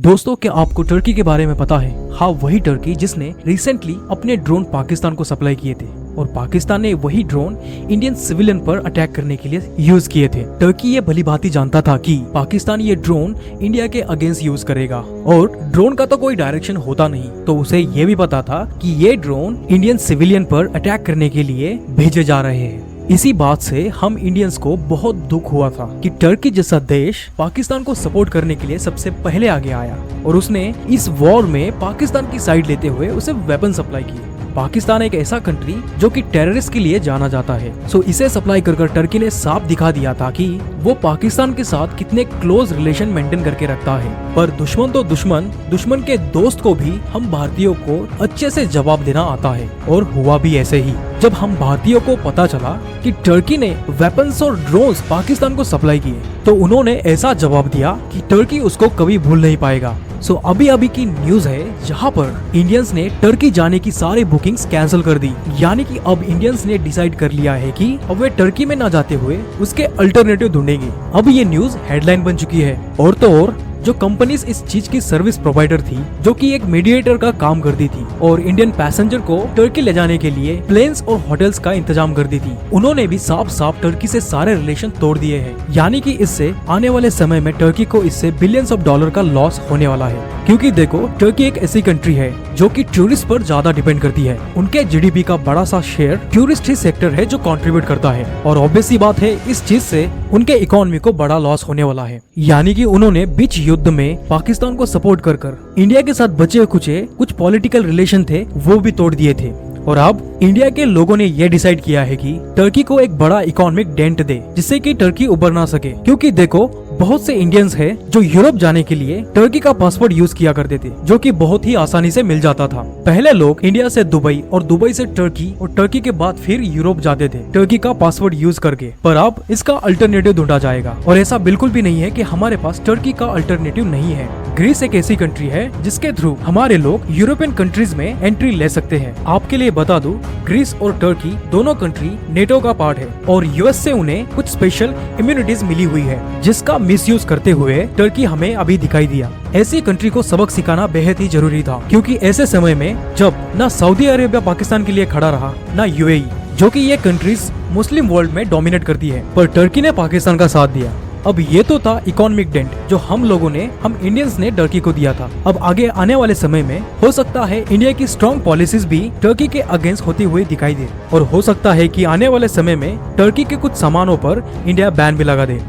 दोस्तों, क्या आपको टर्की के बारे में पता है? हाँ, वही टर्की जिसने रिसेंटली अपने ड्रोन पाकिस्तान को सप्लाई किए थे और पाकिस्तान ने वही ड्रोन इंडियन सिविलियन पर अटैक करने के लिए यूज किए थे। टर्की ये भली भांति जानता था कि पाकिस्तान ये ड्रोन इंडिया के अगेंस्ट यूज करेगा और ड्रोन का तो कोई डायरेक्शन होता नहीं, तो उसे ये भी पता था कि ये ड्रोन इंडियन सिविलियन पर अटैक करने के लिए भेजे जा रहे हैं। इसी बात से हम इंडियंस को बहुत दुख हुआ था कि टर्की जैसा देश पाकिस्तान को सपोर्ट करने के लिए सबसे पहले आगे आया और उसने इस वॉर में पाकिस्तान की साइड लेते हुए उसे वेपन सप्लाई किए। पाकिस्तान एक ऐसा कंट्री जो कि टेररिस्ट के लिए जाना जाता है, सो इसे सप्लाई कर टर्की ने साफ दिखा दिया था कि वो पाकिस्तान के साथ कितने क्लोज रिलेशन मेंटेन करके रखता है। पर दुश्मन तो दुश्मन के दोस्त को भी हम भारतीयों को अच्छे से जवाब देना आता है और हुआ भी ऐसे ही। जब हम भारतीयों को पता चला कि टर्की ने वेपन्स और ड्रोन्स पाकिस्तान को सप्लाई किए, तो उन्होंने ऐसा जवाब दिया कि टर्की उसको कभी भूल नहीं पाएगा। सो अभी की न्यूज है जहां पर इंडियंस ने टर्की जाने की सारी बुकिंग्स कैंसिल कर दी। यानी कि अब इंडियंस ने डिसाइड कर लिया है कि अब वे टर्की में न जाते हुए उसके अल्टरनेटिव ढूंढेंगे। अब ये न्यूज हेडलाइन बन चुकी है। और तो और जो कंपनीज इस चीज की सर्विस प्रोवाइडर थी, जो कि एक मीडिएटर का काम करती थी और इंडियन पैसेंजर को टर्की ले जाने के लिए प्लेन्स और होटल्स का इंतजाम करती थी, उन्होंने भी साफ साफ टर्की से सारे रिलेशन तोड़ दिए हैं। यानी कि इससे आने वाले समय में टर्की को इससे बिलियंस ऑफ डॉलर का लॉस होने वाला है। क्योंकि देखो, टर्की एक ऐसी कंट्री है जो कि टूरिस्ट पर ज्यादा डिपेंड करती है। उनके जीडीपी का बड़ा सा शेयर टूरिस्ट ही सेक्टर है जो कंट्रीब्यूट करता है और ऑब्वियस सी बात है, इस चीज से उनके इकोनॉमी को बड़ा लॉस होने वाला है। यानी कि उन्होंने बीच युद्ध में पाकिस्तान को सपोर्ट कर इंडिया के साथ बचे कुचे कुछ पॉलिटिकल रिलेशन थे वो भी तोड़ दिए थे। और अब इंडिया के लोगों ने ये डिसाइड किया है कि टर्की को एक बड़ा इकोनॉमिक डेंट दे जिससे कि टर्की उबर ना सके। क्योंकि देखो, बहुत से इंडियंस हैं जो यूरोप जाने के लिए टर्की का पासपोर्ट यूज किया करते थे, जो कि बहुत ही आसानी से मिल जाता था। पहले लोग इंडिया से दुबई और दुबई से टर्की और टर्की के बाद फिर यूरोप जाते थे टर्की का पासपोर्ट यूज करके। पर अब इसका अल्टरनेटिव ढूंढा जाएगा और ऐसा बिल्कुल भी नहीं है कि हमारे पास टर्की का अल्टरनेटिव नहीं है। ग्रीस एक ऐसी कंट्री है जिसके थ्रू हमारे लोग यूरोपियन कंट्रीज में एंट्री ले सकते हैं। आपके लिए बता दूं, ग्रीस और टर्की दोनों कंट्री नेटो का पार्ट है और यूएस से उन्हें कुछ स्पेशल इम्यूनिटीज मिली हुई है, जिसका मिसयूज करते हुए टर्की हमें अभी दिखाई दिया। ऐसी कंट्री को सबक सिखाना बेहद ही जरूरी था, क्योंकि ऐसे समय में जब ना सऊदी अरेबिया पाकिस्तान के लिए खड़ा रहा, ना यूएई, जो कि ये कंट्रीज मुस्लिम वर्ल्ड में डोमिनेट करती है, पर टर्की ने पाकिस्तान का साथ दिया। अब ये तो था इकोनॉमिक डेंट जो हम इंडियंस ने टर्की को दिया था। अब आगे आने वाले समय में हो सकता है इंडिया की स्ट्रॉन्ग पॉलिसीज भी टर्की के अगेंस्ट होती हुई दिखाई दे और हो सकता है कि आने वाले समय में टर्की के कुछ सामानों पर इंडिया बैन भी लगा दे।